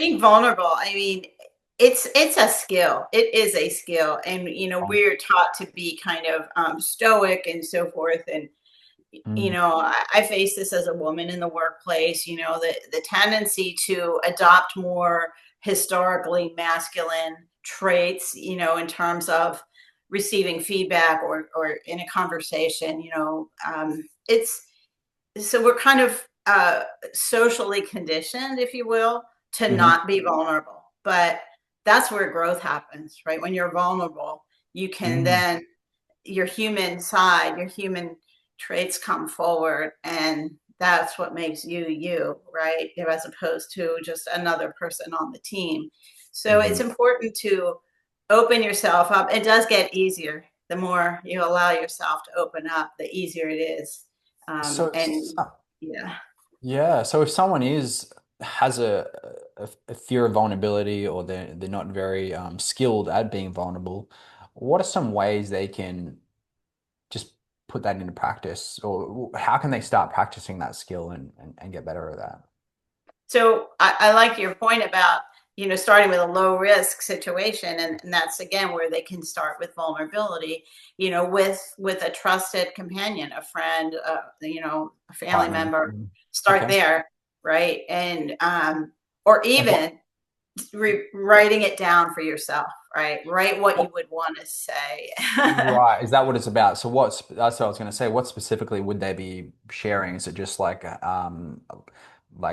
being vulnerable, I mean, it's a skill. It is a skill, and Um, we're taught to be kind of stoic and so forth. And mm, I face this as a woman in the workplace. The tendency to adopt more historically masculine traits. In terms of receiving feedback or in a conversation. It's so we're kind of socially conditioned, if you will, to mhm, not be vulnerable. But that's where growth happens, right? When you're vulnerable, you can mm. then your human side, your human traits come forward, and that's what makes you you, right? As opposed to just another person on the team. So it's Mhm. important to open yourself up. It does get easier the more you allow yourself to open up, the easier it is. So, And yeah, yeah, so if someone has a fear of vulnerability, or they're not very skilled at being vulnerable, what are some ways they can just put that into practice, or how can they start practicing that skill and get better at that? so I like your point about starting with a low risk situation, and that's again where they can start with vulnerability, with a trusted companion, a friend, a family Partner. member. Mm. Start Okay. there, right? And or And what? even writing it down for yourself, right? Write what you would want to say. Right. Is that what it's about? So that's what I was going to say. What specifically would they be sharing? Is it just like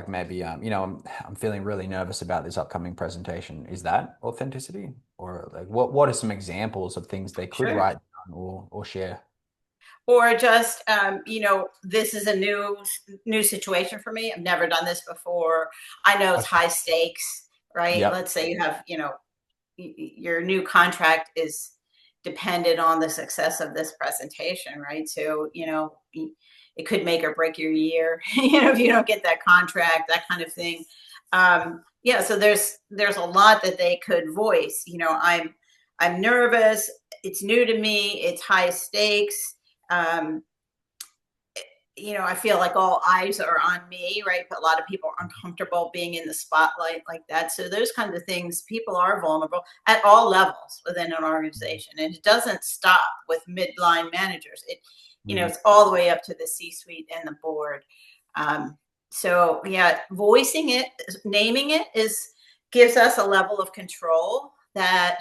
maybe, I'm feeling really nervous about this upcoming presentation. Is that authenticity? Or like what are some examples of things they could Sure. write down or share? Or just this is a new situation for me. I've never done this before. I know it's Okay. high stakes, right? Yep. Let's say you have your new contract is dependent on the success of this presentation, right? So it could make or break your year, if you don't get that contract, that kind of thing. Yeah, so there's a lot that they could voice. I'm nervous, it's new to me, it's high stakes. um, I feel like all eyes are on me, right? But a lot of people are uncomfortable being in the spotlight like that. So those kinds of things, people are vulnerable at all levels within an organization. And it doesn't stop with midline managers. Mm. It's all the way up to the C-suite and the board. Um, so yeah, voicing it, naming it gives us a level of control that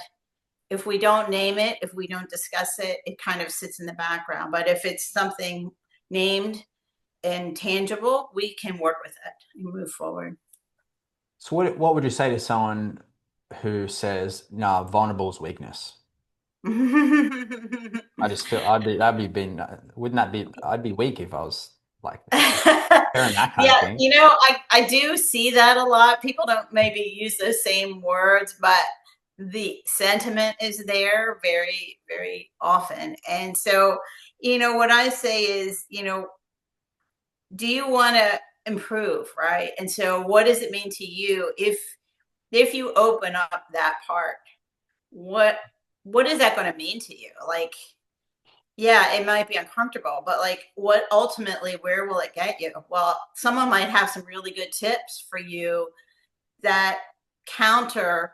if we don't name it, if we don't discuss it, it kind of sits in the background. But if it's something named and tangible, we can work with it and move forward. So what would you say to someone who says, "No, vulnerable is weakness"? I just feel that'd be being, wouldn't that be, I'd be weak if I was like hearing that kind of Yeah, thing. I do see that a lot. People don't maybe use those same words, but the sentiment is there very, very often. And so, what I say is, do you want to improve, right? And so, what does it mean to you if you open up that part? What what is that going to mean to you? Like, yeah, it might be uncomfortable, but like, what ultimately, where will it get you? Well, someone might have some really good tips for you that counter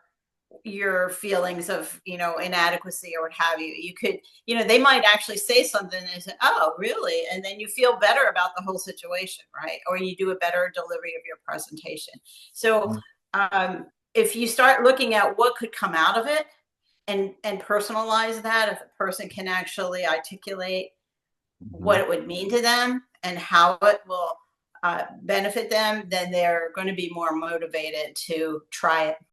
your feelings of, inadequacy or what have you. You could, they might actually say something and say, "Oh, really?" And then you feel better about the whole situation, right? Or you do a better delivery of your presentation. So, Mm. if you start looking at what could come out of it, and personalize that, if a person can actually articulate what Mhm. it would mean to them and how it will benefit them, then they're going to be more motivated to try it.